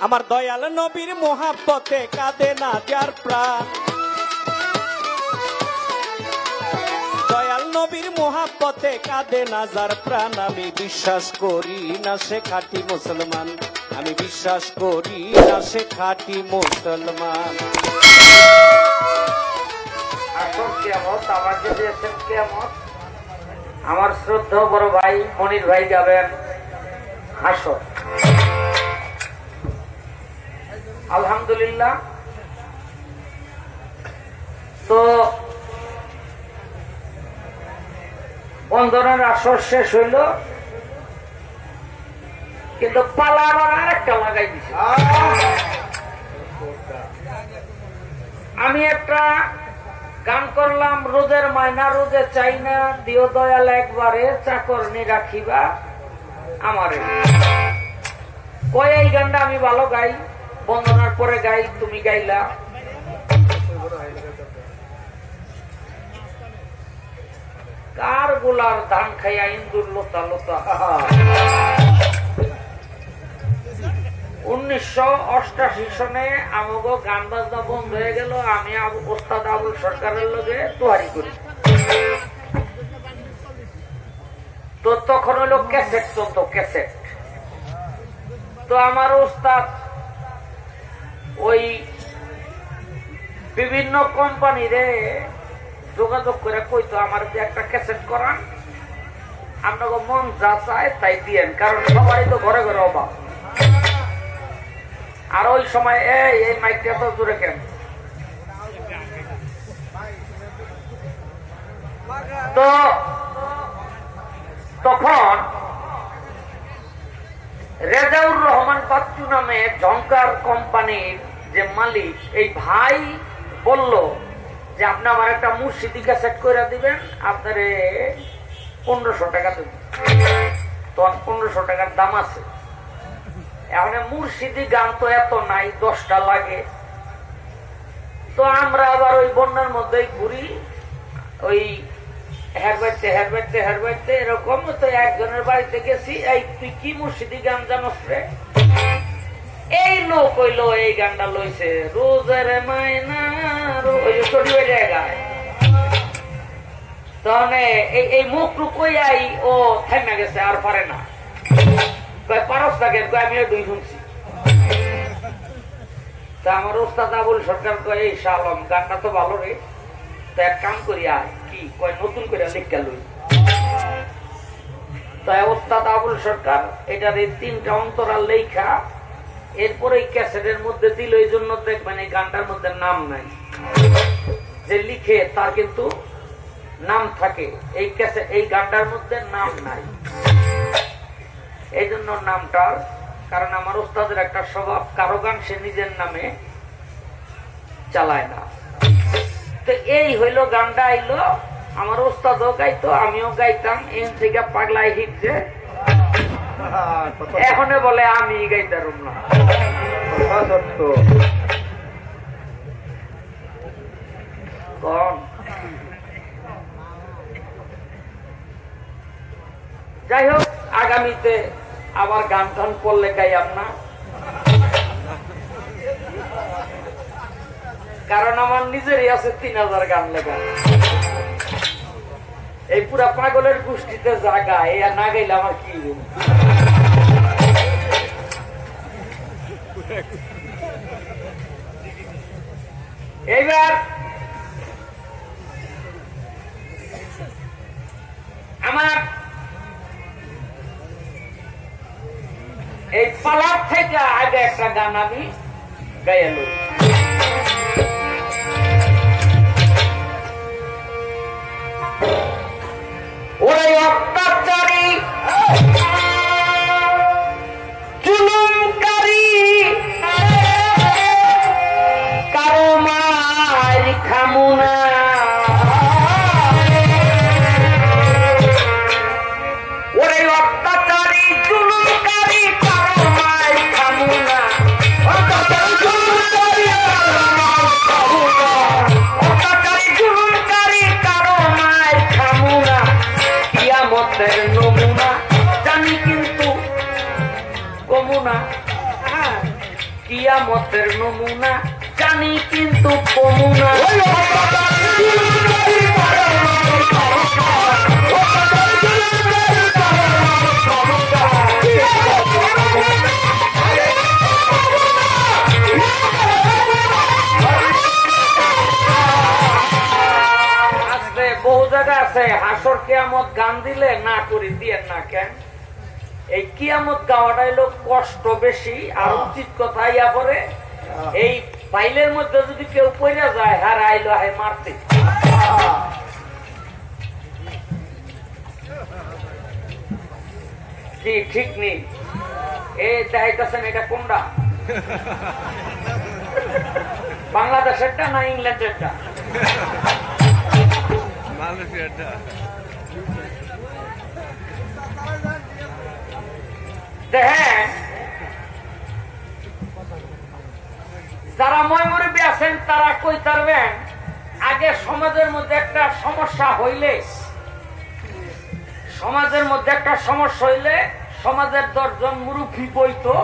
আমার দয়াল নবীর মোহাব্বতে কাঁদে না যার প্রাণ, দয়াল নবীর মোহাব্বতে কাঁদে না যার প্রাণ। আমি বিশ্বাস করি না সে খাঁটি মুসলমান, আমি বিশ্বাস করি না সে খাঁটি মুসলমান। আসল কিয়ামত আমার যে দিয়েছেন কিয়ামত, আমার শ্রদ্ধা বড় ভাই মনির ভাই যাবেন হাসর। আলহামদুলিল্লাহ। তো বন্ধনের আসর শেষ হইল, কিন্তু পালা আবার আরেকটা লাগাই দিছে। আমি একটা গান করলাম, রোজের মায়না রোজে চাই না, দিও দয়াল একবারে চাকরনি রাখিবা আমারে। কয় এই গানটা আমি ভালো গাই, বন্দনার পরে গাই, তুমি গাইলা। কার গোলার ধান খাইয়া ইন্দুর লোতা লোতা। 1988 সনে আমাকে গান বাজনা বন্ধ হয়ে গেল, আমি ওস্তাদ আবুল সরকারের লগে তোহারি করি। তো তখন হলো ক্যাসেট, চলতো ক্যাসেট। তো আমার ওস্তাদ ওই বিভিন্ন কোম্পানিরে যোগাযোগ করে কইতো আমার যে একটা ক্যাসেট করান, আপনাকে মন যা চায় তাই দিয়েন, কারণ সবারই তো ঘরে ঘরে অভাব। আর ওই সময় এই মাইকটা তো জোরে কেন। তো তখন রেজাউর রহমান বাচ্চু নামে ঝংকার কোম্পানির যে মালিক, এই ভাই বলল যে আপনি আমার একটা মুর্শিদি ক্যাসেট করে দিবেন, আপনার 1500 টাকা দেবেন। তখন 1500 টাকার দাম আছে। এখন মুর্শিদি গান তো এত নাই, 10টা লাগে। তো আমরা আবার ওই বন্যার মধ্যেই ঘুরি, ওই হেরবাইতে হেরবাইতে হেরবাইতে এরকম। তো একজনের বাড়িতে গেছি, এই তুই কি মুর্শিদি গান জানোস রে? এই লোক হইলো এই গানটা লইছে, রোজের মায়না চটি গায়। তখন এই মুখ লুকই ও থেমে গেছে, আর পারে না। পারস থাকে, আমি দুই শুনছি। তা আমার ওস্তাদ আবুল সরকার কয়, এই শালম গানটা তো ভালো রে, তো এক কাম করি আয়, কি কয় নতুন করে লিখা লই। তাই ওস্তাদ আবুল সরকার এটার এই 3টা অন্তরাল লেখা, এরপরে এই ক্যাসেটের মধ্যে দিল। এই জন্য দেখবেন এই গানটার মধ্যে নাম নাই, যে লিখে তার কিন্তু নাম থাকে। এই ক্যাসেট এই গানটার মধ্যে নাম নাই, এই জন্য নামটার। কারণ আমার ওস্তাদের একটা স্বভাব, কারো গান সে নিজের নামে চালায় না। তো এই হইলো গানটা আইলো, আমার ওস্তাদও গাইতো, আমিও গাইতাম। এন থেকে পাগলাই হিটছে, এখন বলে আমি গাইতাম না। যাই হোক, আগামীতে আবার গান টান করলে গাইয়াম না, কারণ আমার নিজেরই আছে 3000 গান লেখা। এই পুরা পাগলের গোষ্ঠীতে যা গায়, না গাইলে আমার কি। এইবার আমার এই পালার থেকে আগে একটা গান আমি গাইল। ওরে অত্যাচারী জুলুমকারী, কারো মার খামুনা, ওরে অত্যাচারী জুলুমকারী, কারো মার খামুনা, অত্যাচারী জুলুমকারী, অত্যাচারী জুলুমকারী, কারো মার খামুনা। কিয়ামতের নমুনা কিয়ামতের নমুনা জানি কিন্তু কমুনা। বহু জায়গা আছে হাসর কিয়ামত গান দিলে না করি দিয়ে না কেন, এই কিয়ামত গাওয়াটা হলো কষ্ট বেশি আর উচিত কথা ইয়া পরে এই ফাইলের মধ্যে যদি কেউ পড়ে যায় হার আইলো হাই মারতে। কি ঠিক নেই এই চাইতেছেন এটা কোনটা, বাংলাদেশেরটা না ইংল্যান্ডেরটা? হ্যাঁ, যারা ময়মুরব্বী আছেন তারা কই পারবেন আগে সমাজের মধ্যে একটা সমস্যা হইলে, সমাজের মধ্যে একটা সমস্যা হইলে সমাজের 10 জন মুরব্বী বইতো,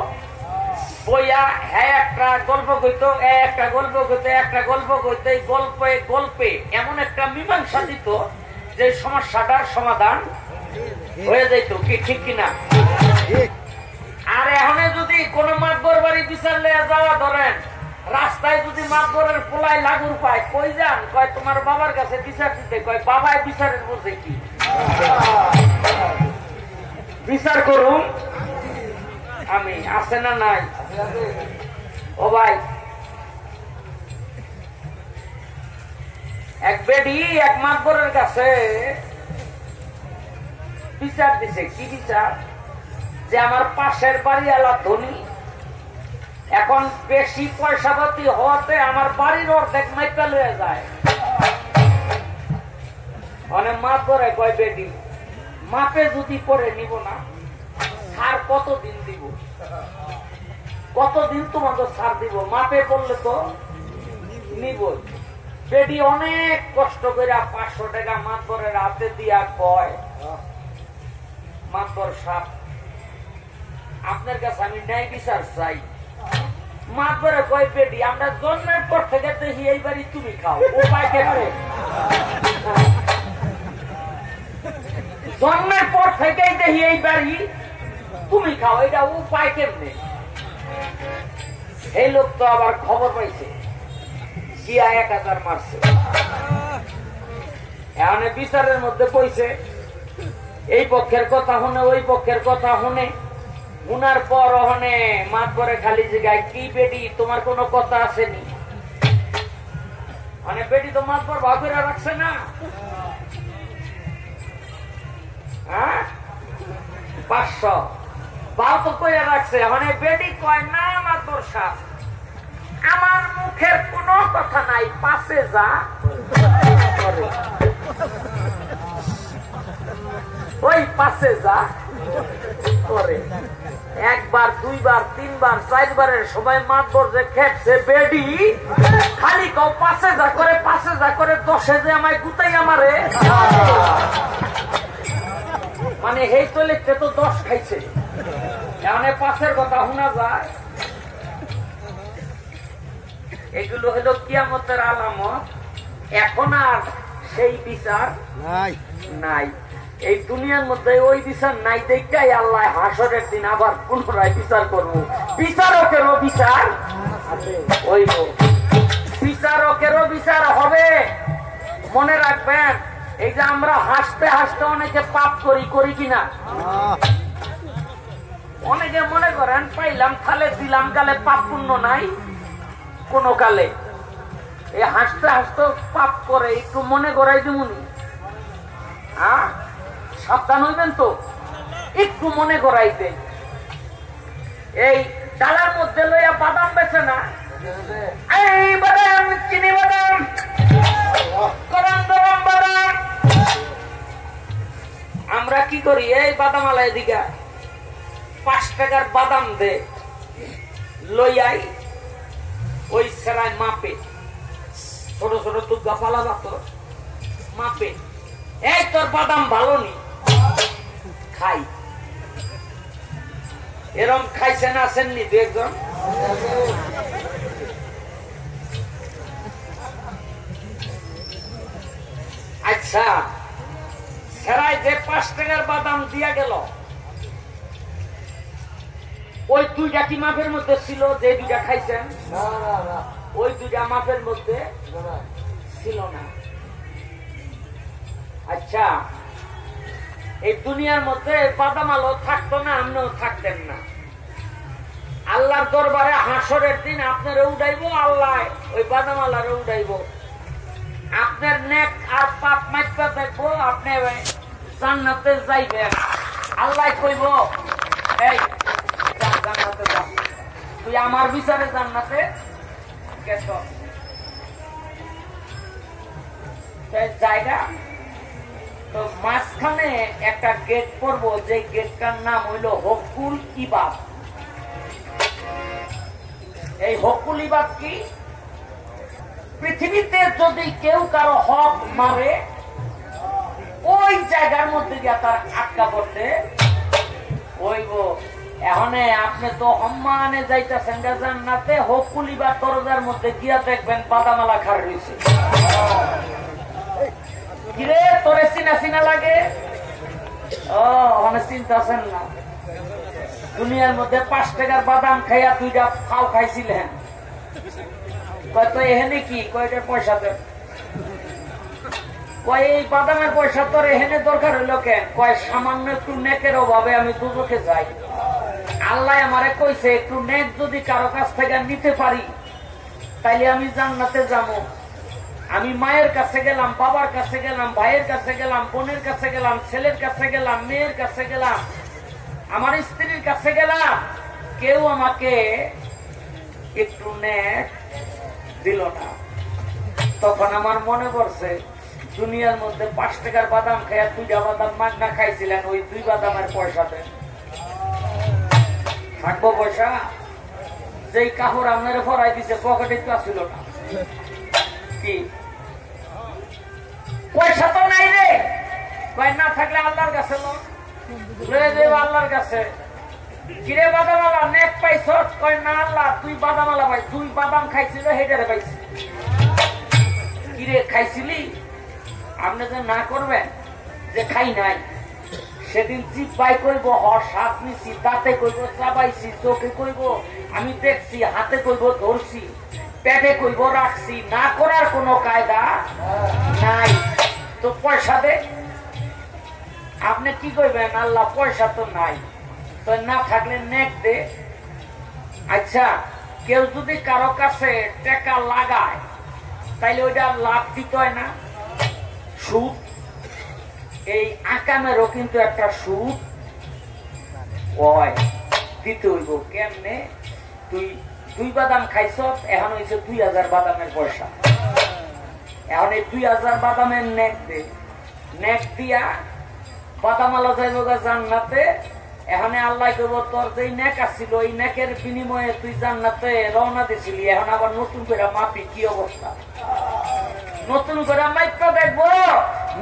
বইয়া হ্যাঁ একটা গল্প কইতো, একটা গল্প কইতো, একটা গল্প কইতো, এই গল্পে গল্পে এমন একটা মীমাংসা দিত যে সমস্যাটার সমাধান হয়ে যাইত। কি ঠিক কিনা? আর এখন যদি কোন মাতবর বাড়ি বিচার লইয়া যাওয়া ধরেন, রাস্তায় যদি মাতবরের পোলাই লাগুর পায়, কই যান? কয় তোমার বাবার কাছে বিচার দিতে। কয় বাবায় বিচারের বলছে কি বিচার করুন আমি, আছে না নাই? ও ভাই, এক বেডি এক মাতবরের কাছে বিচার দিছে। কি বিচার? যে আমার পাশের বাড়িওয়ালা ধনী, এখন বেশি পয়সাপাতি হওয়াতে আমার বাড়ির অর্ধেক মাইপা লয়ে যায়। অনেক মাতবরে কয় বেডি মাপে যদি পরে নিব না, সার কতদিন দিব, কতদিন তোমাকে সার দিব, মাপে পড়লে তো নিব। বেডি অনেক কষ্ট করে 500 টাকা মাতবরের হাতে দিয়া কয়, মাতবর সাপ আপনার কাছে আমি ন্যায় বিচার চাই। মাতবরে কয় বেডি আমরা জন্মের পর থেকে দেখি এই বাড়ি তুমি খাও, উপায় কেমনে? জন্মের পর থেকেই দেখি এই বাড়ি তুমি খাও, এটা উপায় কেমনে? এই লোক তো আবার খবর পাইছে গিয়া 1000 মারছে। এখন বিচারের মধ্যে কইছে, এই পক্ষের কথা শুনে ওই পক্ষের কথা শুনে, উনার পর ওখানে মাতবরে খালি জায়গায় কি বেডি তোমার কোনো কথা আসেনি? মানে বেডি তো মাতবর ভাবেরা রাখছে না, 500 বাউ তো কইয়া রাখছে। মানে বেডি কয় না মাতবর সাহেব, আমার মুখের কোনো কথা নাই, পাশে যা ওই পাশে যা করে। একবার, দুইবার, তিনবার, 4বারের সময় মাতবর যে খেটছে বেডি খালি কও পাশে যা করে, পাশে যা করে, 10 যে আমায় গুতাই আমারে। মানে এই তো লিখতে তো 10 খাইছে, এখানে পাশের কথা শোনা যায়। এগুলো হলো কিয়ামতের আলামত। এখন আর সেই বিচার নাই এই দুনিয়ার মধ্যে, ওই বিচার নাই দেখাই আল্লাহ হাসরের দিন আবার পুনরায় বিচার করবো। বিচারকেরও বিচার ওই বিচারকেরও বিচার হবে। মনে রাখবেন, এই যে আমরা হাসতে হাসতে অনেকে পাপ করি, করি কিনা? অনেকে মনে করেন পাইলাম তাহলে দিলাম, কালে পাপ পুণ্য নাই কোন কালে। এই হাসতে হাসতে পাপ করে, একটু মনে করাই দিমুনি, হ্যাঁ সাবধান হইবেন তো, একটু মনে করাইতে। এই ডালার মধ্যে লইয়া বাদাম বেছে না, এই বাদাম, চিনি বাদাম, গরম গরম বাদাম। আমরা কি করি, এই বাদাম আলাই দিঘা 5 টাকার বাদাম দে লইয়াই ওই সেরায় মাপে, ছোট ছোট তুগা পালা বাতর মাপে, এই তোর বাদাম ভালো নি, খাই। এরম খাইছেন আসেননি 2 একজন? আচ্ছা, সেরাই যে 5 টাকার বাদাম দিয়া গেল, ওই 2টা কি মাপের মধ্যে ছিল? যে 2টা খাইছেন ওই 2টা মাপের মধ্যে ছিল না। আচ্ছা, এই দুনিয়ার মধ্যে বাদাম আলো থাকতো না, আপনিও থাকতেন না। আল্লাহর দরবারে হাসরের দিন আপনারা উঠাইবো, আল্লাহ ওই বাদাম আল্লাহরে উঠাইবো। আপনার নেক আর পাপ মাইপা দেখবো, আপনি জান্নাতে যাইবেন। আল্লাহ কইব, এই জান্নাতে যা, তুই আমার বিচারে জান্নাতে গেছ। জায়গা তো মাঝখানে একটা গেট পড়বো, যে গেটটার নাম হইল হকুল ইবাদ। এই হকুল ইবাদ কি? পৃথিবীতে যদি কেউ কারো হক মারে, ওই জায়গার মধ্যে গিয়া তার আটকা পড়তে হইব। এখন আপনি তো সম্মানে যাইতেছেন জান্নাতে, হকুল ইবাদ দরজার মধ্যে গিয়া দেখবেন বাদামালা খার রয়েছে। কিরে তোরে চিনা চিনা লাগে? ও অনেক চিন্তা আছেন না। দুনিয়ার মধ্যে 5 টাকার বাদাম খাইয়া 2টা ফাও খাইছিলেন, কয়তো এখানে কি কয়টা পয়সা দেন? কয় এই বাদামের পয়সা তোর এখানে দরকার হইলো কেন? কয় সামান্য একটু নেকের অভাবে আমি দুজকে যাই। আল্লাহ আমারে কইছে একটু নেক যদি কারো কাছ থেকে নিতে পারি তাইলে আমি জান্নাতে যাবো। আমি মায়ের কাছে গেলাম, বাবার কাছে গেলাম, ভাইয়ের কাছে গেলাম, বোনের কাছে গেলাম, ছেলের কাছে গেলাম, মেয়ের কাছে গেলাম, আমার স্ত্রীর কাছে গেলাম, কেউ আমাকে একটু নেক দিল না। তখন আমার মনে পড়ছে দুনিয়ার মধ্যে 5 টাকার বাদাম খাইয়া 2টা বাদাম মাগনা খাইছিলেন, ওই 2 বাদামের পয়সা দেন। থাকবো পয়সা? যেই কাপড় আপনার ফরাই দিছে পকেটে তো আসছিল না। কি পয়সা তো নাই রে? কয় না থাকলে আল্লাহর কাছে লয়ে যাবো, আল্লাহর কাছে। কিরে বাদামালা নেক পাইছ? কয় না আল্লাহ, তুই বাদামালা পাই, তুই বাদাম খাইছিল হেটারে পাইছি। কিরে খাইছিলি? আপনি যে না করবেন যে খাই নাই, সেদিন চিপাই কইব স্বাদ নিছি, দাঁতে কইব চাবাইছি, চোখে কইব আমি দেখছি, হাতে কইব ধরছি, পেটে কইব রাখছি। না করার কোন কায়দা নাই। তো পয়সা দে। আপনি কি কইবেন? আল্লাহ পয়সা তো নাই, তো না থাকলে নেক দে। আচ্ছা, কেউ যদি কারো কাছে টাকা লাগায় তাইলে ওইটা লাভ দিতে হয় না? সুদ। এই আকামেরও কিন্তু একটা সুদ দিতে হইব। কেমনে? তুই 2 বাদাম খাইছ, এখন হয়েছে 2000 বাদামের পয়সা। এখন এই 2000 বাদামের নেক দে। নেক দিয়া বাদামালা যাইব জান্নাতে। এখন আল্লাহ কইব তোর যে নেক আসছিল, ওই নেকের বিনিময়ে তুই জান্নাতে রওনা দিছিলি, এখন আবার নতুন করে মাপি কি অবস্থা। নতুন করে মাইপটা দেখবো,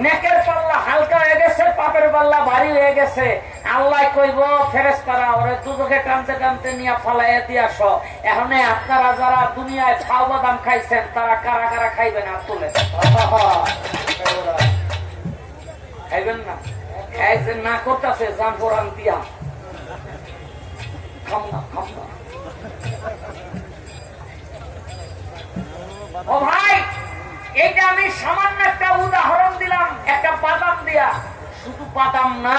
নেকের পাল্লা হালকা হয়ে গেছে, পাপের পাল্লা ভারী হয়ে গেছে। আল্লাহ কইব ফেরেশতারা ওরে দুজকে টানতে টানতে নিয়ে ফালাইয়া দিয়ে আস। এখন আপনারা যারা দুনিয়ায় ফাও বাদাম খাইছেন তারা কারা কারা খাইবেন? আর তুলে খাইবেন না? এই যে না করতেছে জান ফোরান দিয়া খাম না, খাম না। ও ভাই, এটা আমি সামান্য একটা উদাহরণ দিলাম একটা বাদাম দিয়া। শুধু বাদাম না,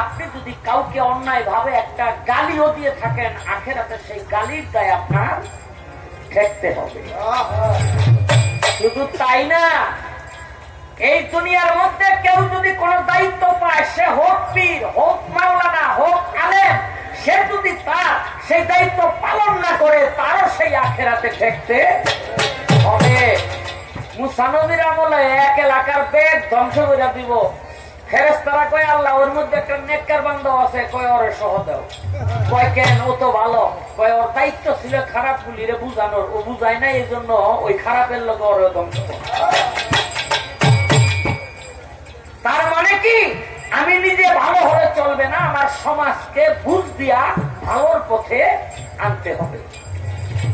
আপনি যদি কাউকে অন্যায় ভাবে একটা গালিও দিয়ে থাকেন, আখেরাতে সেই গালির দায় আপনার ঠেকতে হবে। শুধু তাই না, এই দুনিয়ার মধ্যে কেউ যদি কোন দায়িত্ব পায়, সে হোক পীর, হোক মাওলানা, হোক আলেম, সে যদি তার সেই দায়িত্ব পালন না করে, তারও সেই আখেরাতে ঠেকতে হবে। মুসা নবীর আমলে 1 এলাকার বেদ ধ্বংস করে দিব। ফেরেশতারা কয় আল্লাহ ওর মধ্যে একটা নেককার বান্দা আছে, কয় ওরে সহ দাও। কয় কেন? ও তো ভালো। কয় ওর দায়িত্ব ছিল খারাপ গুলিরে বুঝানোর, ও বুঝায় না, এই জন্য ওই খারাপের লোক ওরে ধ্বংস করে। তার মানে কি? আমি নিজে ভালো হলে চলবে না, আমার সমাজকে বুঝ দিয়া ভালোর পথে আনতে হবে।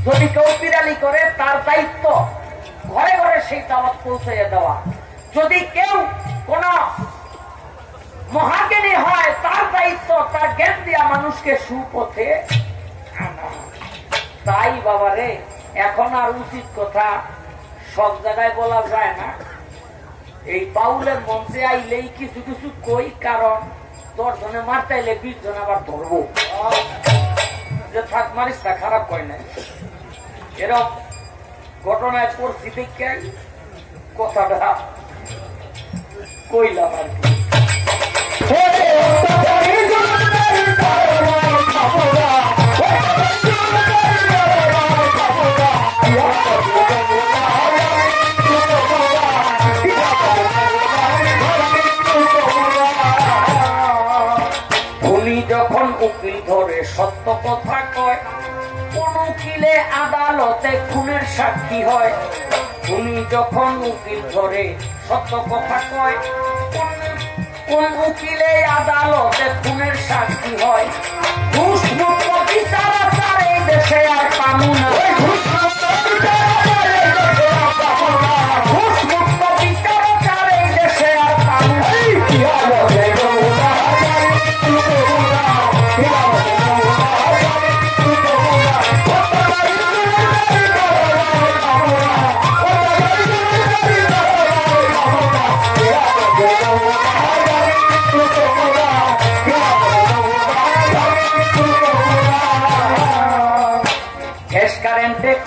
যদি কেউ বিড়ালি করে তার দায়িত্ব ঘরে ঘরে সেই দাওয়াত পৌঁছে দেওয়া। যদি কেউ কোন মহাজ্ঞানী হয় তার দায়িত্ব তার জ্ঞান দিয়া মানুষকে সুপথে আনা। তাই বাবারে এখন আর উচিত কথা সব জায়গায় বলা যায় না। এই বাউলের মঞ্চে আইলেই কিছু কিছু কই, কারণ 10 জনে মারতে আইলে 20 জন আবার ধরবো যে থাক মারিস না, খারাপ কয় না। এরকম ঘটনায় পড়ছি দেখে কথাটা কইলাম আর কি। যখন উকিল ধরে সত্য কথা কয়, কোন উকিলে আদালতে খুনের সাক্ষী হয়। উনি যখন উকিল ধরে সত্য কথা কয়, কোন উকিলে আদালতে খুনের সাক্ষী হয়। ঘুষ মুক্ত বিচারাচার এই দেশে আর পাবো না। ঘুষ মুক্ত বিচারাচার এই দেশে আর পাবো না।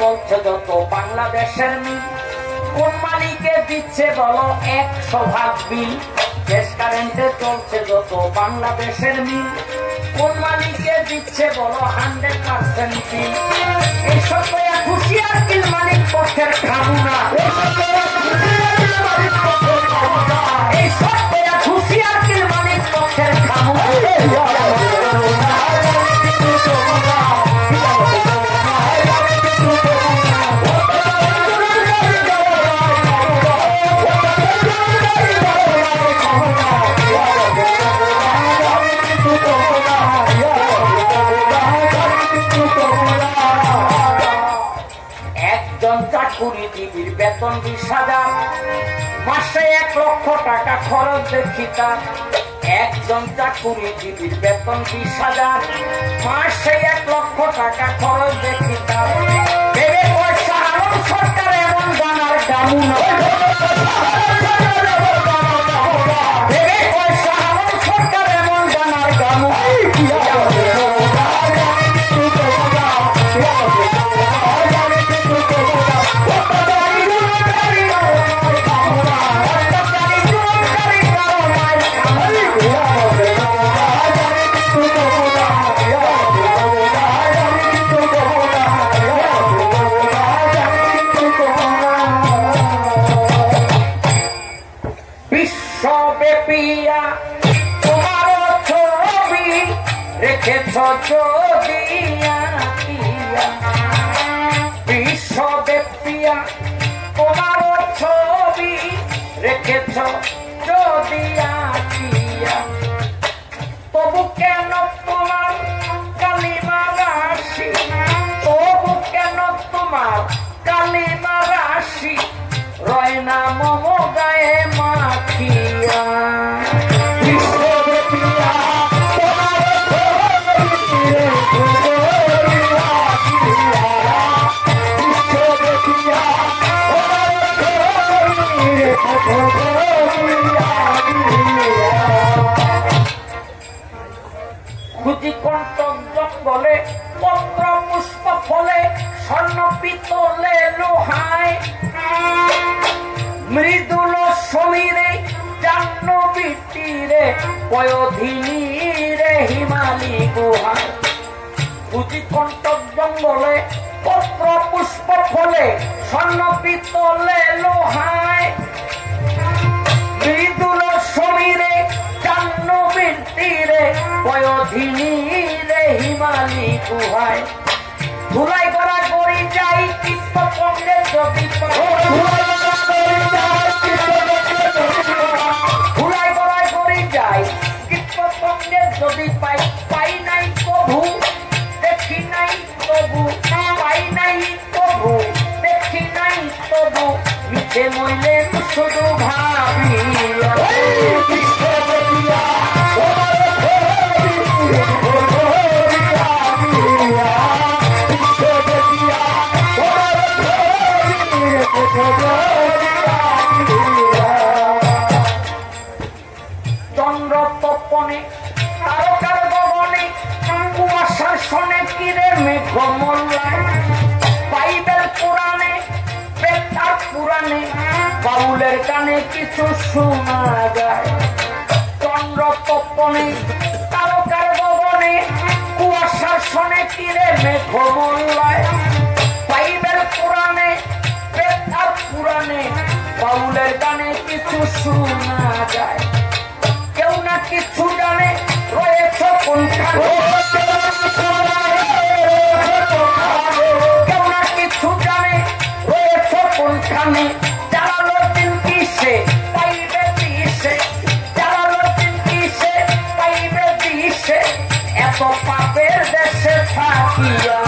চলছে যত বাংলাদেশের মিল, কোন মালিকে দিচ্ছে বলো 100% বিল। গ্যাস কারেন্টে চলছে যত বাংলাদেশের মিল, কোন মালিকে দিচ্ছে বলো 100% বিল। এইসব খুশি আর কিল মালিক পক্ষের খাবো না। এইসব খুশি আর কিল মালিক পক্ষের খাবো না। চাকুরিজীবীর বেতন 20,000, মাসে 1 লক্ষ টাকা খরচ দেখি তার। একজন চাকুরিজীবীর বেতন 20,000, মাসে 1 লক্ষ টাকা খরচ দেখি তার। ভেবে পয়সা আলম সরকার এমন জানার দামু নয়। ভেবে পয়সা আলম সরকার এমন জানার দামু। বিশ্বব্যাপিয়া তোমার ছবি রেখেছ যদিয়া, বিশ্বব্যাপিয়া তোমার ছবি রেখেছ যদিয়া, তবু কেন তোমার কালিমা রাশি, তবু কেন তোমার কালিমা রাশি রয় না মম গায়ে মাখিয়া। বিশ্বব্যাপিয়া তোমার বিশ্বব্যাপিয়া খুঁজি কণ্ঠক জঙ্গলে পত্র পুষ্প ফলে স্বর্ণ পিতলে লোহায়, মৃদুল সমীরে জাহ্নবী তীরে পয়োধিনী রে হিমালি গুহায়। খুঁজি কণ্ঠক জঙ্গলে পত্র পুষ্প ফলে স্বর্ণ পিতলে লোহায়, মৃদুল সমীরে জাহ্নবীর তীরে পয়োধিনী রে হিমালি গুহায়। ধুলাই করা করি যাই চিত্তপঙ্গের যদি ধুলাই করা করি যাই চিত্তপঙ্গের যদি পাই, পাই নাই প্রভু দেখি নাই প্রভু, পাই নাই সে মইলেন শুধু ভাবিয়া চন্দ্র তপনে তারকার গগনে কুয়াশার শোনে কিরে মেঘ মোল্লায় বাইবেল পুরাণে বেতার পুরাণে বাউলের কানে কিছু শোনা যায় চন্দ্র তপনে তারকার গগনে কুয়াশার শোনে কিরে মেঘ মোল্লায় বাইবেল পুরাণে বেতার পুরাণে বাউলের কানে কিছু শোনা যায় কেউ না কিছু জানে রয়েছ কোনখানে কেউ না কিছু জানে রয়েছ কোনখানে জানালো দিন কিসে পাইবে দিশে জানালো দিন কিসে পাইবে দিশে এত পাপের দেশে থাকিয়া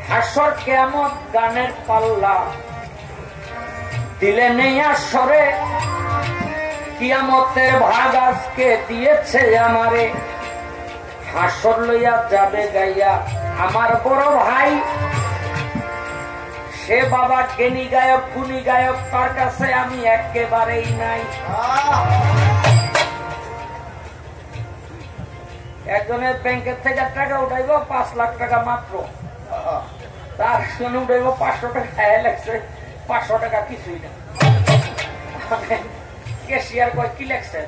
হাসর কেমন গানের পাল্লা দিলে নেই আসরে কিয়ামতের ভাগ আজকে দিয়েছে আমারে হাসর লইয়া যাবে গাইয়া আমার বড় ভাই সে বাবা জ্ঞানী গায়ক গুণী গায়ক তার কাছে আমি একেবারেই নাই একজনের ব্যাংকের থেকে টাকা উঠাইব 5 লাখ টাকা মাত্র তার শুনে উঠাইব 500 টাকা লাগছে 500 টাকা কিছুই না ক্যাশিয়ার কয় কি লেখছেন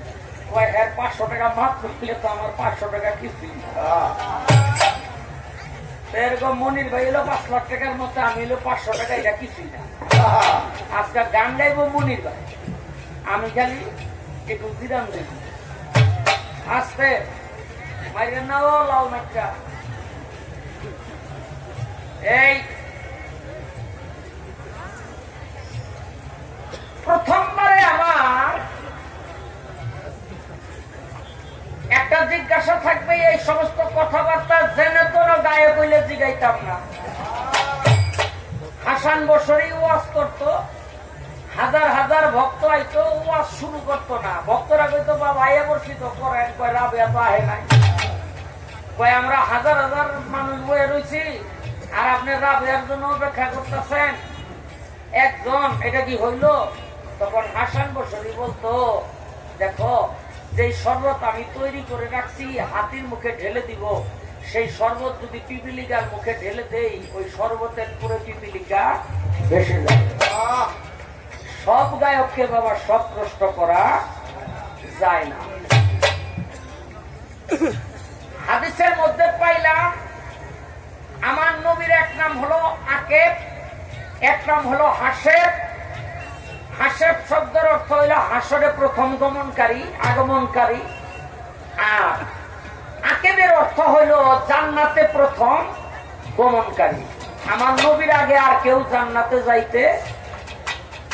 কয় হ্যাঁ 500 টাকা মাত্র হলে তো আমার 500 টাকা কিছুই না এরকম মনির ভাই এলো 5 লাখ টাকার মধ্যে আমি এলো 500 টাকা এটা কিছুই না আজকে গান গাইবো মনির ভাই আমি খালি একটু দিলাম দেব আসতে মাইরেন না ও লাল মাঠটা এই প্রথমবারে আমার একটা জিজ্ঞাসা থাকবে এই সমস্ত কথাবার্তা জেনে তোর গায়ে কইলে জিগাইতাম না হাসান বসরি ওয়াজ করতো হাজার হাজার ভক্ত আইতো ওয়াজ শুরু করতো না ভক্তরা কইতো বাবা আইয়া বসি তো করেন কয় রাবেয়া তো আহে নাই কয় আমরা হাজার হাজার মানুষ বয়ে রয়েছি আর আপনি রাবেয়ার জন্য অপেক্ষা করতেছেন একজন এটা কি হইল তখন হাসান বসরি বলতো দেখো যেই শরবত আমি তৈরি করে রাখছি হাতির মুখে ঢেলে দিব সেই শরবত যদি পিপিলিকার মুখে ঢেলে দেই ওই শরবতের পুরো পিপিলিকা ভেসে যাবে সব গায়ককে বাবা সব প্রশ্ন করা যায় না হাদিসের মধ্যে পাইলাম আমার নবীর এক নাম হলো আকেব এক নাম হলো হাসেব হাসেব শব্দের অর্থ হইল হাসরে প্রথম আগমনকারী আর আকেবের অর্থ হইল জান্নাতে প্রথম গমনকারী আমার নবীর আগে আর কেউ জান্নাতে যাইতে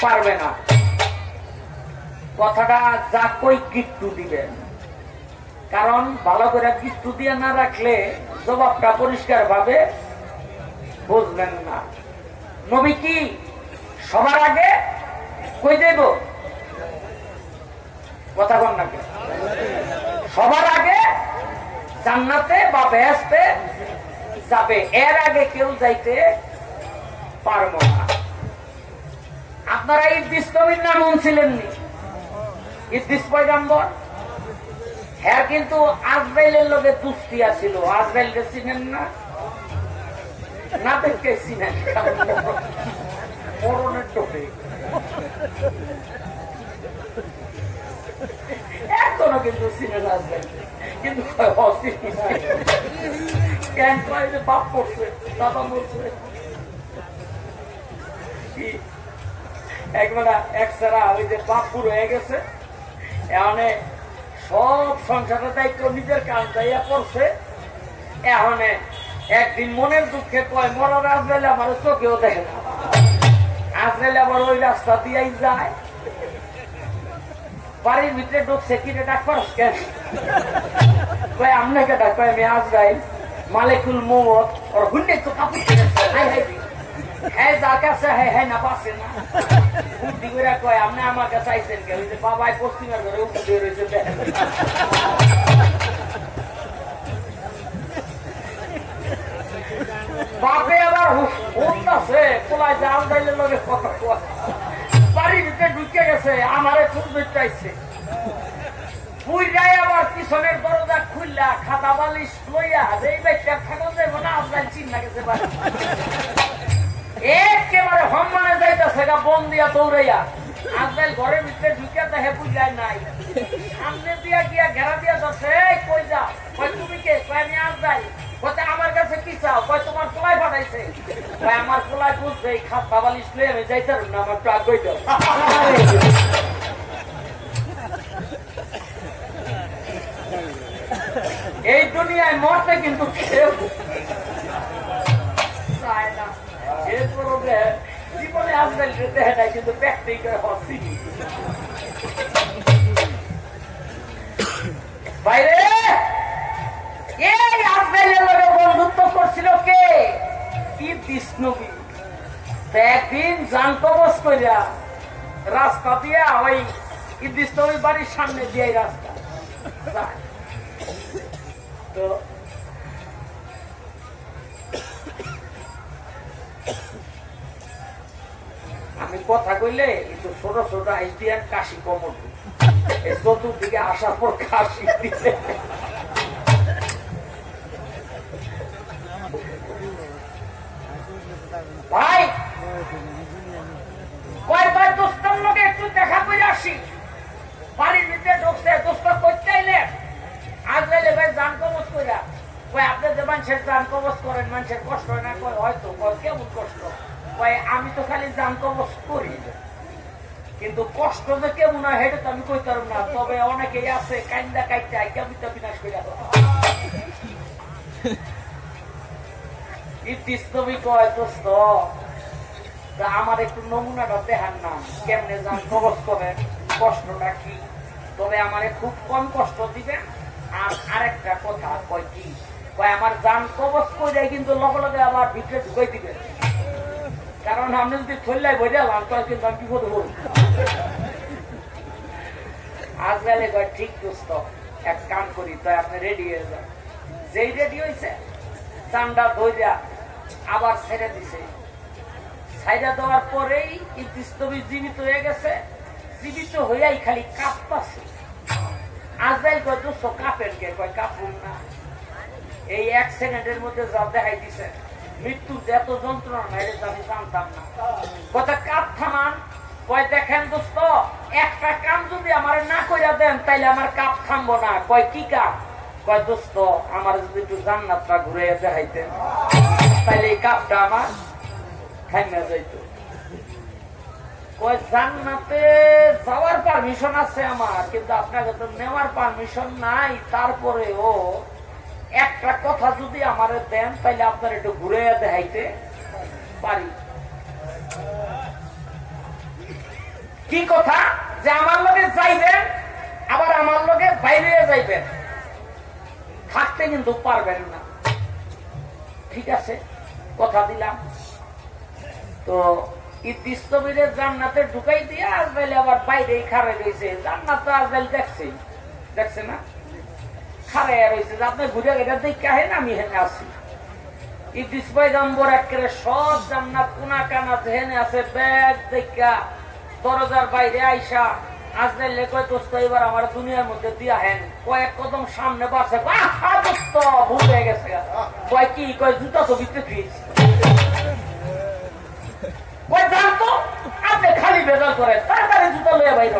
পারবে না কথাটা যা কই গিট্টু দিবেন কারণ ভালো করে গিট্টু দিয়ে না রাখলে জবাবটা পরিষ্কার ভাবে বুঝবেন না নবী কি সবার আগে কই দেব কথা বল না সবার আগে জান্নাতে বা বেহেশতে যাবে এর আগে কেউ যাইতে পারবো না আপনারা ইদ্রিস নবীর নাম শুনছিলেন নি ইদ্রিস পয়গম্বর হ্যাঁ কিন্তু আজরাইলের লগে দুস্তি আছিল আজরাইলকে চিনেন না না দেখে চিনেন মরণের টোপে এখনো কিন্তু চিনেন আজরাইল কিন্তু কেন কয় যে বাপ পড়ছে দাদা মরছে একবার এক সারা ওই যে বাপ পুরো হয়ে গেছে এখানে সব সংসারের দায়িত্ব নিজের কাজ দাইয়া পড়ছে এখানে একদিন মনের দুঃখে কয় মরার আজরাইল আমার চোখেও দেখে না আজরাইল আবার ওই রাস্তা দিয়েই যায়। বাড়ির ভিতরে ঢুকছে, কি রে ডাক পারস কেন? কয় আপনাকে ডাক, কয় আমি আজরাইল মালিকুল মৌত ওর হুন্ডে তো কাপড় হ্যাঁ যার কাছে হ্যাঁ হ্যাঁ না পাচ্ছে না বুদ্ধি করে কয় আপনি আমার কাছে আইসেন কেন? বাবাই পশ্চিমের ঘরে উঠে রয়েছে। বাপে আবার হুন্ডাছে কোলায় জাল যাইলে লোকে কথা কয়। বাড়ির ভিতরে ঢুকে গেছে, আমারে খুব চাইছে। বুইরাই আবার পিছনের দরজা খুললা খাতা বালিশ লইয়া এই ব্যক্তির থাকল যাবো না আপনার চিন্তা গেছে বাড়ি একেবারে সম্মানে যাইতেছে গা বন দিয়া দৌড়াইয়া। আজকাল ঘরের ভিতরে ঢুকিয়া দেখে বুঝাই নাই, সামনে দিয়া গিয়া ঘেরা দিয়া যাচ্ছে। এই কই যা? কয় তুমি কে? কয় আমি আজকাল। কয় আমার কাছে কি চাও? কয় তোমার পোলাই পাঠাইছে। কয় আমার পোলাই বুঝছে এই খাতা বালিশ লইয়া আমি যাইতে না, আমার একটু আগে দাও। এই দুনিয়ায় মরতে কিন্তু কেউ চায় না। জীবনে আসবেন দেখে নাই, কিন্তু প্র্যাকটিস করে হচ্ছি বাইরে। এই আসবেলের লোকে বন্ধুত্ব করছিল কে? বিষ্ণুবী। একদিন জান কবচ করিয়া রাস্তা দিয়া ওই বিষ্ণুবীর বাড়ির সামনে দিয়ে রাস্তা যায়। তো আমি কথা কইলে একটু ছোট ছোট আইস দিয়ে কাশি কমর এই চতুর্দিকে আসার পর কাশি দিতে ভাই কয়বার দোস্তের লোকে একটু দেখা করে আসি। বাড়ির ভিতরে ঢুকছে, দোস্ত করতে চাইলে আজরাইলে ভাই জান কবচ কইরা কয় আপনি যে মানুষের জান কবচ করেন মানুষের কষ্ট হয় না? কয় হয়তো। কয় কেমন কষ্ট? কয় আমি তো খালি জান কবচ করি, কিন্তু কষ্ট যে কেমন হয় সেটা তো আমি কইতে পারব না। তবে অনেকেই আছে কাইন্দা কাইটা কবিতা বিনাশ করে ইতিস্তবি কয় দোস্ত আমার একটু নমুনাটা দেখার নাম কেমনে জান কবচ করেন, কষ্টটা কি? তবে আমারে খুব কম কষ্ট দিবেন। আর আরেকটা কথা কয় কি? কয় আমার জান কবচ করে কিন্তু লগে লগে আবার ভিতরে ঢুকাই দিবেন, কারণ আপনি যদি থল্লাই বই দিলাম তো কিন্তু আমি বিপদ হব। আজকালে কয় ঠিক দোস্ত এক কাম করি, তাই আপনি রেডি হয়ে যান। যেই রেডি হয়েছে চান্ডা ধৈর্যা আবার ছেড়ে দিছে। ছাইরা দেওয়ার পরেই ইতিস্তবি জীবিত হয়ে গেছে। জীবিত হইয়াই খালি কাঁপতাছে। আজকাল কয় দোস্ত কাঁপেন কে? কয় কাঁপুন না, এই এক সেকেন্ডের মধ্যে যা দেখাই দিছে মৃত্যুর এত যন্ত্রণা নাই আমি জানতাম না। কথা কাপ থামান। কয় দেখেন দোস্ত একটা কাম যদি আমার না কইরা দেন তাইলে আমার কাপ থামবো না। কয় কি কাপ? কয় দোস্ত আমার যদি একটু জান্নাতটা ঘুরে দেখাইতেন তাইলে এই কাপটা আমার থাইমা যাইতো। কয় জান্নাতে যাওয়ার পারমিশন আছে আমার, কিন্তু আপনাকে তো নেওয়ার পারমিশন নাই। তারপরেও একটা কথা যদি আমারে দেন তাইলে আপনার একটু ঘুরে দেখাইতে পারি। কি কথা? যে আমার লগে যাইবেন আবার আমার লগে বাইরে যাইবেন, থাকতে কিন্তু পারবেন না। ঠিক আছে, কথা দিলাম। তো ইতিস্তবিরের জান্নাতে ঢুকাই দিয়ে আজরাইল আবার বাইরে খাড়ে রয়েছে। জান্নাত তো আজরাইল দেখছে না, খাড়ে রয়েছে। আপনি ঘুরে গেলে দেখেন আমি হেনে আছি। ইদ্রিস পয়গম্বর একেবারে সব জান্নাত কোনা কানা যেহেনে আছে ব্যাগ দেখা দরজার বাইরে আইসা আজরাইল কয় দোস্ত এবার আমার দুনিয়ার মধ্যে দিয়া হেন। কয়েক কদম সামনে বাড়ছে, দোস্ত ভুল হয়ে গেছে। কয় কি? কয় জুতা তো ভিতরে ফিরেছি। কয় জানতো আপনি খালি বেজাল করেন, তাড়াতাড়ি জুতা লয়ে বাইর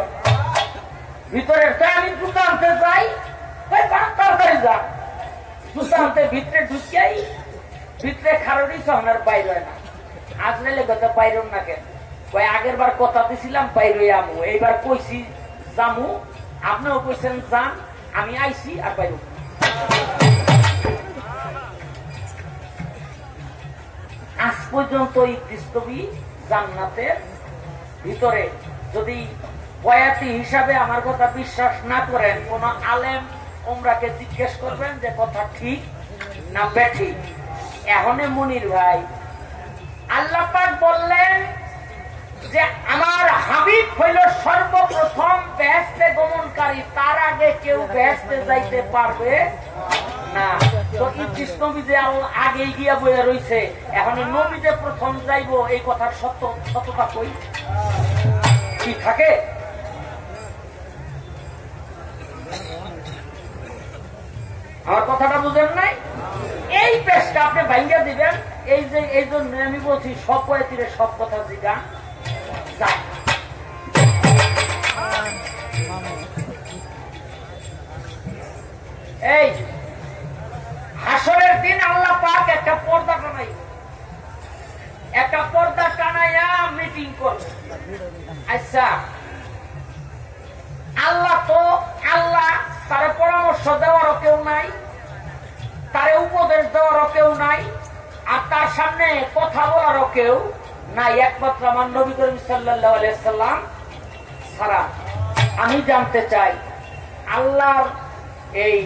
ভিতরে। আমি জুতা আনতে যাই, তাড়াতাড়ি যা। জুতা আনতে ভিতরে ঢুকিয়াই ভিতরে খারড়ি সহনার বাইর হয় না। আজরাইলে কথা বাইরন না কেন? কয় আগের বার কথা দিছিলাম বাইর হয়ে আমু, এইবার কইছি জামু, আপনিও কইছেন যান, আমি আইছি আর বাইর। আজ পর্যন্ত ইদ্রিস্তবি জান্নাতের ভিতরে। যদি বয়াতি হিসাবে আমার কথা বিশ্বাস না করেন, কোন আলেম ওমরাকে জিজ্ঞেস করবেন যে কথা ঠিক না বেঠিক। এখনে মনির ভাই, আল্লাহ পাক বললেন যে আমার হাবিব হইল সর্বপ্রথম বেহেশতে গমনকারী, তার আগে কেউ বেহেশতে যাইতে পারবে না। তো ইদ্রিস নবী যে আগে গিয়া বইয়া রইছে, এখন নবী যে প্রথম যাইব, এই কথার সত্যতা কই কি থাকে? আমার কথাটা বুঝেন নাই? এই পেশটা আপনি ভাঙ্গা দিবেন। এই জন্য আমি বলছি সব বয়াতিরে সব কথা জিজ্ঞা যায়। এই হাসরের দিন আল্লাহ পাক একটা পর্দা টানাই, একটা পর্দা টানাইয়া মিটিং করবে। আচ্ছা, আল্লাহ তারে পরামর্শ দেওয়ারও কেউ নাই, তারে উপদেশ দেওয়ারও কেউ নাই, আর তার সামনে কথা বলারও কেউ নাই, একমাত্র আমার নবী করিম সাল্লাল্লাহু আলাইহি সাল্লাম ছাড়া। আমি জানতে চাই, আল্লাহর এই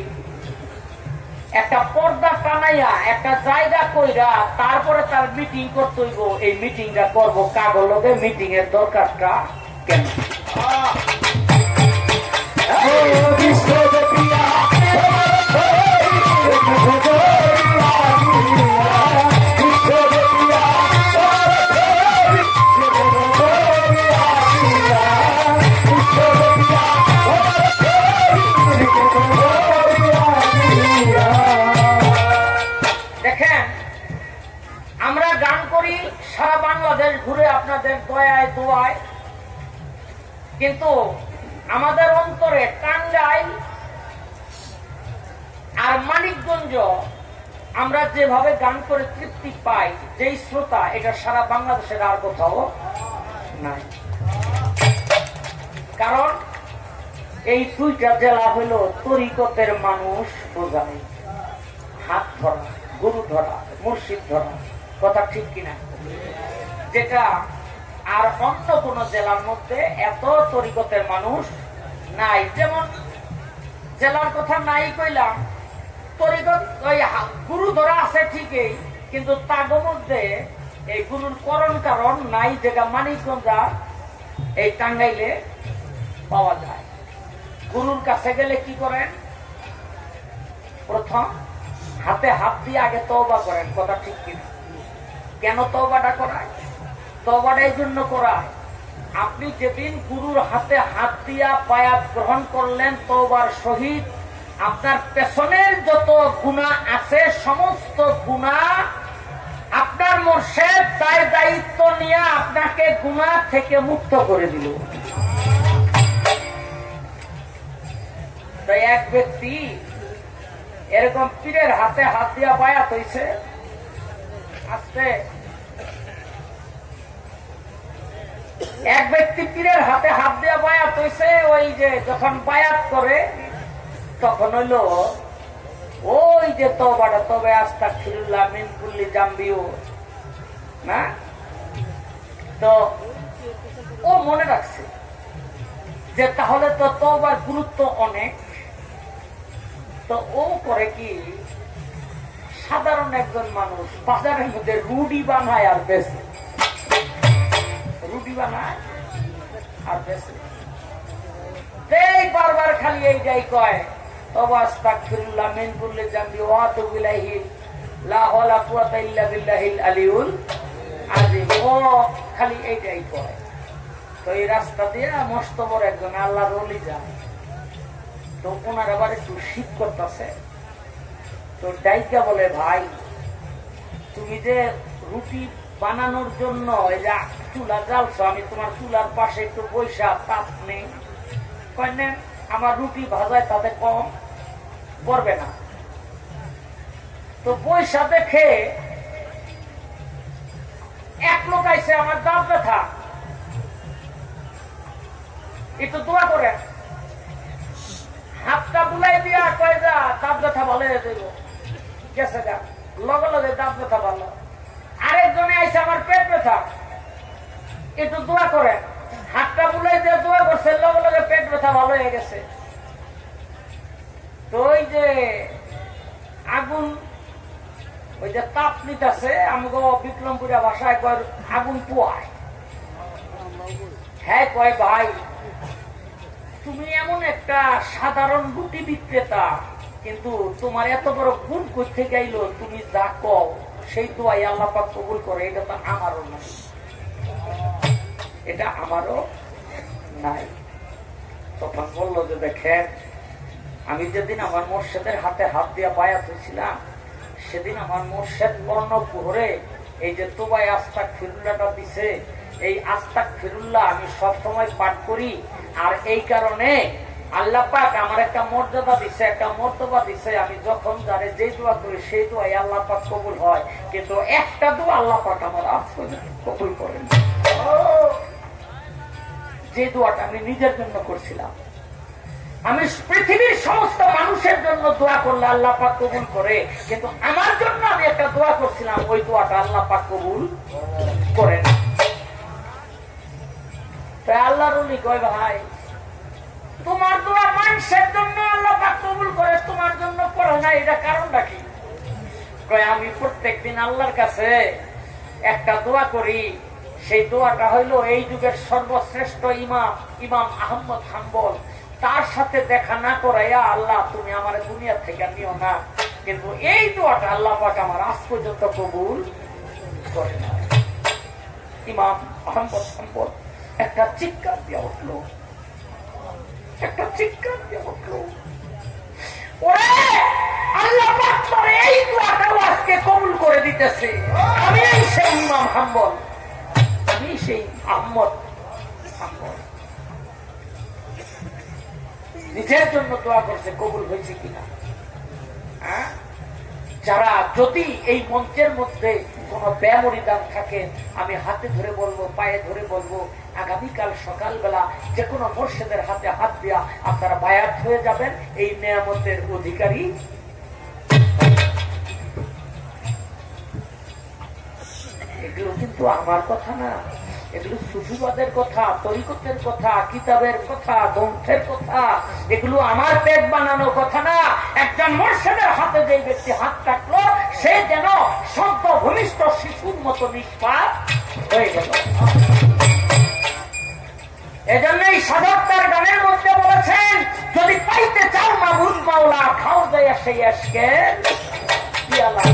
একটা পর্দা টানাইয়া একটা জায়গা কইরা তারপরে তার মিটিং করতে হইব, এই মিটিংটা করবো কাগজ লগে, মিটিং এর দরকারটা কেন? দেখেন, আমরা গান করি সারা বাংলাদেশ ঘুরে আপনাদের দয়ায় দোয়ায়, কিন্তু আমাদের অন্তরে টাঙ্গাইল আর মানিকগঞ্জ আমরা যেভাবে গান করে তৃপ্তি পাই, যেই শ্রোতা, এটা সারা বাংলাদেশের আর কোথাও নাই। কারণ এই দুইটা জেলা হইল তরিকতের মানুষ বোঝায়, হাত ধরা, গুরু ধরা, মুর্শিদ ধরা, কথা ঠিক কিনা? যেটা আর অন্য কোন জেলার মধ্যে এত তরিকতের মানুষ নাই। যেমন জেলার কথা নাই কইলাম, তরিকত ওই গুরু ধরা আছে ঠিকই, কিন্তু তার মধ্যে এই গুরুর করণ কারণ নাই, যেটা মানিকগঞ্জ এই টাঙ্গাইলে পাওয়া যায়। গুরুর কাছে গেলে কি করেন? প্রথম হাতে হাত দিয়ে আগে তওবা করেন, কথা ঠিক কিনা? কেন তওবাটা করায়? তওবাটা এই জন্য করায়, আপনি যেদিন গুরুর হাতে হাত দিয়া বায়াত গ্রহণ করলেন তওবার সহিত, আপনার পেছনের যত গুনাহ আছে সমস্ত গুনাহ আপনার মুর্শিদ তার দায়িত্ব নিয়ে আপনাকে গুনাহ থেকে মুক্ত করে দিল। তাই এক ব্যক্তি এরকম পীরের হাতে হাত দিয়া বায়াত হইছে, আজকে এক ব্যক্তি পীরের হাতে হাত দিয়া বায়াত হইছে, ওই যে যখন বায়াত করে তখন হইলো ওই যে তওবাটা, তবে আস্তাগফিরুল্লাহ মিন কুল্লি জামবিও না, তো ও মনে রাখছে যে তাহলে তো তওবার গুরুত্ব অনেক। তো ও করে কি, সাধারণ একজন মানুষ বাজারের মধ্যে রুটি বানায় আর বেচে, রুটি বানায় আর বেচে, এই বারবার খালি এইটাই কয়, তওবা আস্তাগফিরুল্লাহ মিন কুল্লি জামবি ওয়া আতুবু ইলাইহি লা হাওলা কুওয়াতা ইল্লা বিল্লাহিল আলিয়ুল আযীম। ও খালি এইটাই কয়। তো এই রাস্তা দিয়ে মস্ত বড় একজন আল্লাহর ওলি যায়, তো ওনার আবার একটু শীত করতেছে, তো ডাইকা বলে, ভাই তুমি যে রুটি বানানোর জন্য এই যে চুলা জ্বালছো, আমি তোমার চুলার পাশে একটু বৈশা তাপ নেই, কয় নেন, আমার রুটি ভাজায় তাতে কম পড়বে না। তো বৈশা দেখে এক লোক আইছে, আমার দাঁত ব্যথা, একটু দোয়া করে, হাতটা বুলাই দিয়া কয় যা দাঁত ব্যথা ভালো হয়ে যাইব, গেছে গা, লগে লগে দাঁত ব্যথা ভালো। আরেকজনে আইসে আমার পেট ব্যথা, একটু দোয়া করেন। হাতটা বুলাই দিয়ে দোয়া করছে, লগে লগে পেট ব্যথা ভালো হয়ে গেছে। তো ওই যে আগুন, ওই যে তাপ নিতেছে, আমাকে বিক্রমপুরা ভাষায় কয় আগুন পোয়ায়। হ্যাঁ কয় ভাই তুমি এমন একটা সাধারণ রুটি বিক্রেতা, কিন্তু তোমার এত বড় গুণ করতে গাইলো, তুমি যা কও সেই দোয়াই আল্লাহ পাক কবুল করে। এটা তো আমারও নাই, এটা আমারও নাই। তখন বললো যে দেখেন, আমি যেদিন আমার মোর্শেদের হাতে হাত দিয়ে বায়াত হয়েছিলাম, সেদিন আমার মোর্শেদ কর্ণপুরে এই যে তোবাই আস্তাক ফিরুল্লাহটা দিছে, এই আস্তাক ফিরুল্লাহ আমি সবসময় পাঠ করি। আর এই কারণে আল্লাহ পাক আমার একটা মর্যাদা দিছে, একটা মর্তবা দিছে। আমি যখন যারে যে দোয়া করি সেই দোয়াই আল্লাহ পাক কবুল হয়, কিন্তু একটা দোয়া আল্লাহ পাক আমার আজ পর্যন্ত কবুল করেন। যে দোয়াটা আমি নিজের জন্য করছিলাম, আমি পৃথিবীর সমস্ত মানুষের জন্য দোয়া করলে আল্লাহ পাক কবুল করে, কিন্তু আমার জন্য আমি একটা দোয়া করছিলাম, ওই দোয়াটা আল্লাহ পাক কবুল করেন। তাই আল্লাহর ওলি কয় ভাই তোমার দোয়া মানুষের জন্য আল্লাহ পাক কবুল করে, তোমার জন্য করে না, এটা কারণটা কি? কয় আমি প্রত্যেকদিন আল্লাহর কাছে একটা দোয়া করি, সেই দোয়াটা হইল এই যুগের সর্বশ্রেষ্ঠ ইমাম ইমাম আহমদ হাম্বল, তার সাথে দেখা না করাইয়া আল্লাহ তুমি আমার দুনিয়া থেকে নিও না। কিন্তু এই দোয়াটা আল্লাহ পাক আমার আজ পর্যন্ত কবুল করে না। ইমাম আহমদ হাম্বল একটা চিৎকার দিয়ে উঠলো, একটা চিৎকার দিয়ে উঠলো, ওরে আল্লাহ পাক তোর এই দোয়াটাও আজকে কবুল করে দিতেছে। আমি সেই ইমাম হাম্বল, আমি সেই আহমদ হাম্বল। নিজের জন্য দোয়া করছে, কবুল হয়েছে কিনা? যারা যদি এই মঞ্চের মধ্যে কোন ব্যমরিদান থাকে, আমি হাতে ধরে বলবো, পায়ে ধরে বলবো, আগামীকাল সকালবেলা যে কোনো মোর্শেদের হাতে হাত দিয়া আপনারা বায়াত হয়ে যাবেন, এই নেয়ামতের অধিকারী। এগুলো কিন্তু আমার কথা না, এগুলো সুফিবাদের কথা, তরিকতের কথা, কিতাবের কথা, গ্রন্থের কথা। এগুলো আমার পেট বানানো কথা না। একজন মোর্শেদের হাতে যে ব্যক্তি হাত রাখলো, সে যেন সদ্য ভূমিষ্ঠ শিশুর মতো নিষ্পাপ হয়ে গেল। এজন্যই সাধক তার গানের মধ্যে বলেছেন, যদি পাইতে চাও মাবুদ মাওলা, খাও যায় সেই আজকে পিয়ালা।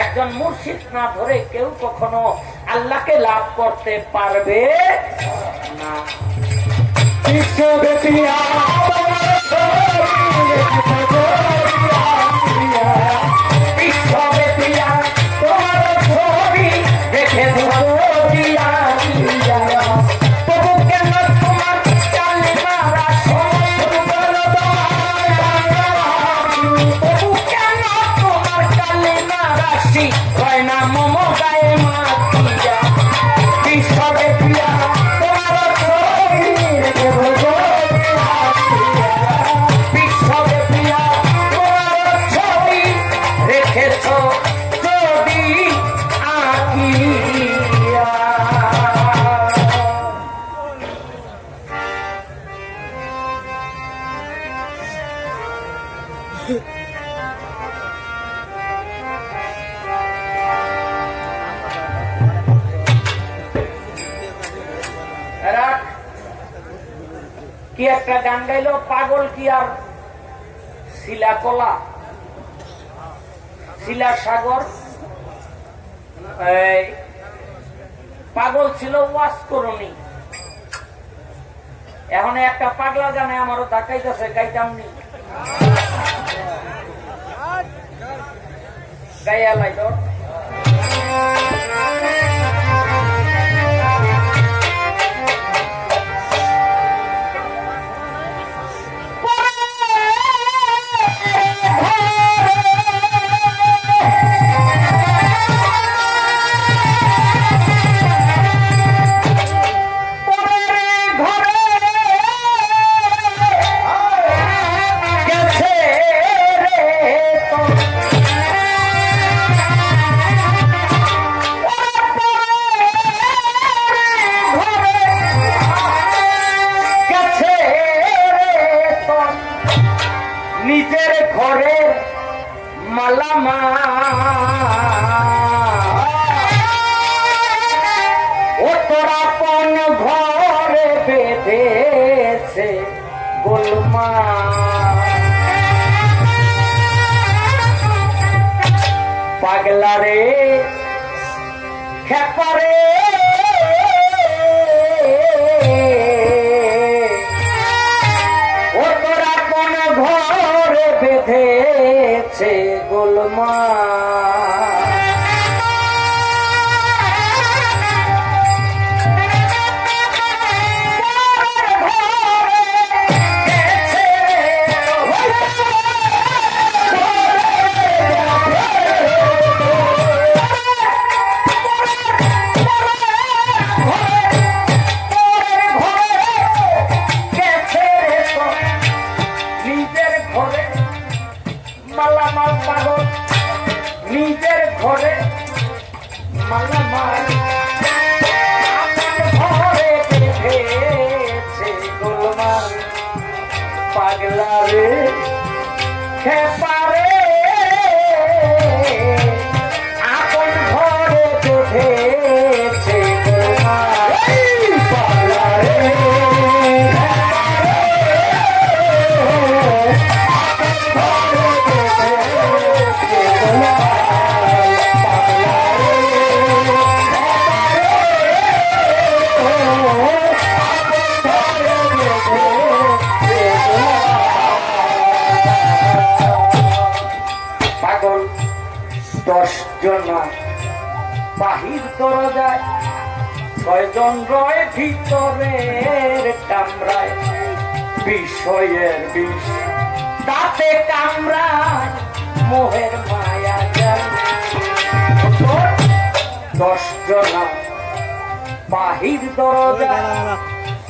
একজন মুর্শিদ না ধরে কেউ কখনো আল্লাহকে লাভ করতে পারবে না। বিশ্বব্যাপিয়া তোমার ছবি দেখে কি একটা গান গাইল, পাগল কি আর শিলা কলা, শিলা সাগর। পাগল ছিল ওয়াজ করনি, এখন একটা পাগলা গানে আমারও ধাক্কাইতেছে, গাইতাম নি, গাইয়া লাইল। Oh! তোরা কোন ঘরে বেঁধেছে গোলমা পাগলা রে খেপারে ও তোরা কোন ঘরে বেঁধেছে গোলমা মালামাল পাগল নিজের ঘরে মালামাল ঘরে বেঁধেছে গোলমাল পাগলা রে খেপারে আপন ঘরে বেঁধেছে গোলমাল পাগলা রে পাগল 10 জন বাহির দরজায় 6 জন রয় ভিতরের কামরায় বিষয়ের বিষ তাতে কামরায় মোহের মায়া যায় 10 জন বাহির দরজায়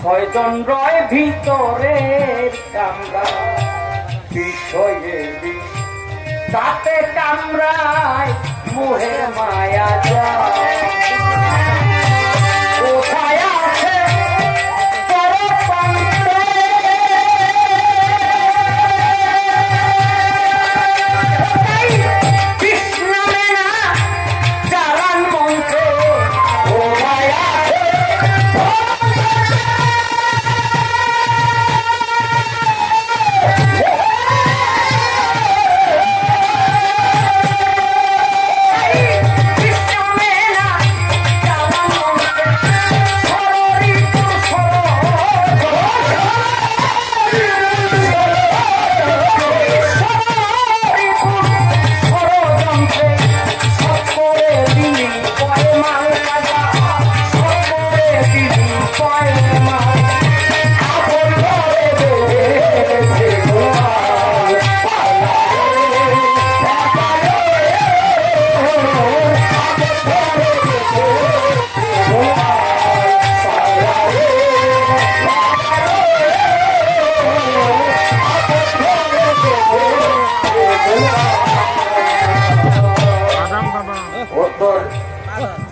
6 জন রয় ভিতরের কামরায় বিষয়ের বিষ তাতে কামরায় মোহের মায়া যায় কোথায় আছে কৃষ্ণ মেনা চালান মন্ত্র কোথায় আছে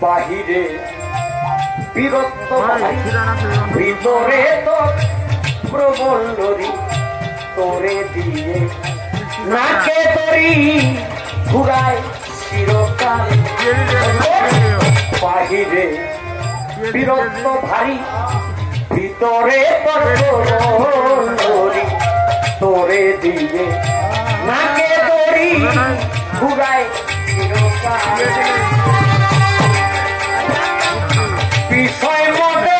বাহিরে বীরত্ব ভিতরে তোর প্রবল লরি তোরে দিয়ে নাকে তরি ঘুরায় চিরকাল বাহিরে বীরত্ব ভারী ভিতরে তোর প্রবল লরি তোরে দিয়ে নাকে তরি ঘুরায় চিরকাল বিষয় মধ্যে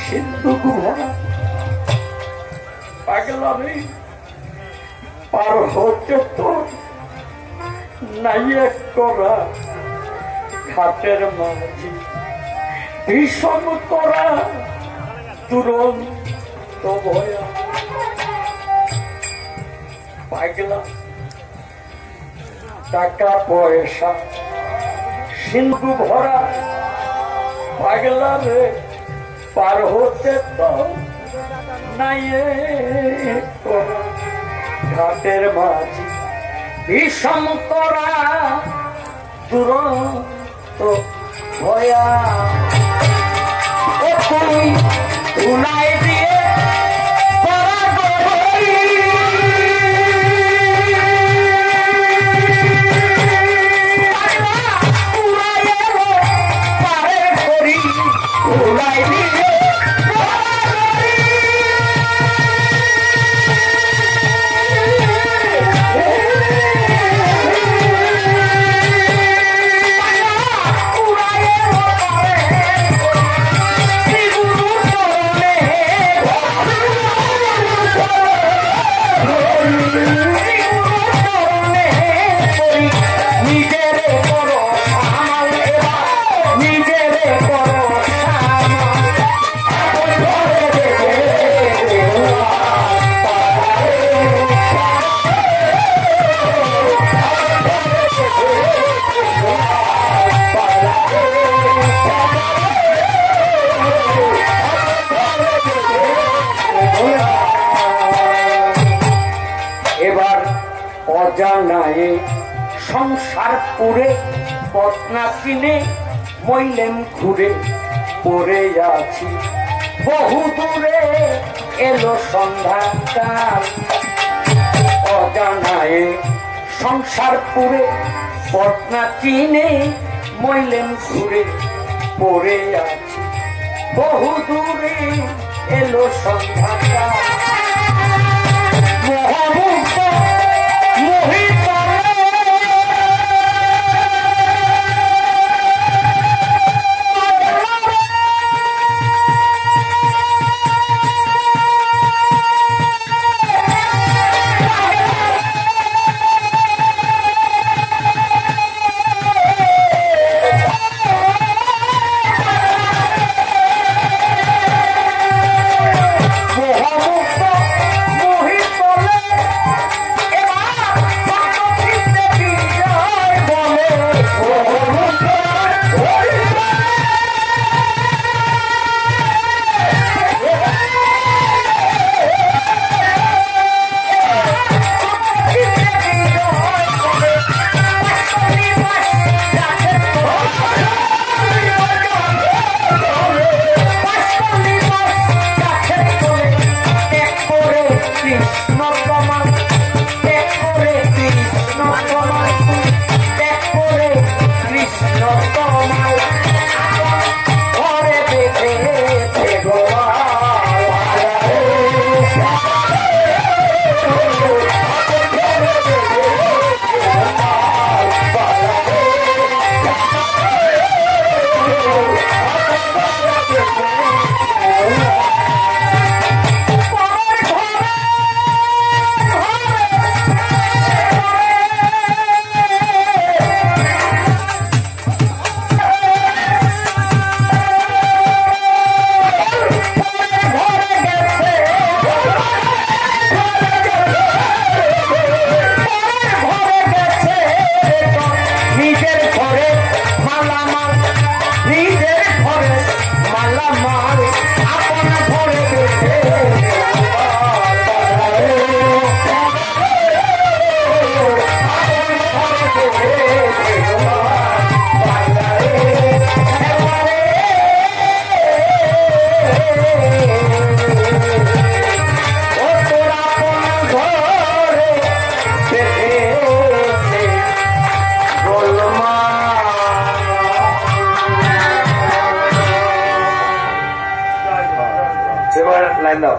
সিন্ধু ভরা পাগলা রে পার হতে তো নাই এক করা ঘাটের মাঝি ভীষণ করা দুরন্ত ভয়া পাগলা টাকা পয়সা সিন্ধু ভরা পাগলা রে পার হতে তো নাই করা ঘাটের মাঝি বিষম করা দুরন্ত ভয়া ও তুই উনাই দিয়ে অজানায়ে সংসার পুরে পত্না কিনে মইলেম ঘুরে পড়ে আছি বহু দূরে এলো সন্ধ্যাকাল অজানায়ে সংসার পুরে পত্না কিনে মইলেম ঘুরে পড়ে আছি বহু দূরে এলো সন্ধ্যাকাল মোহমুক্ত মোহিত লাইন দাও।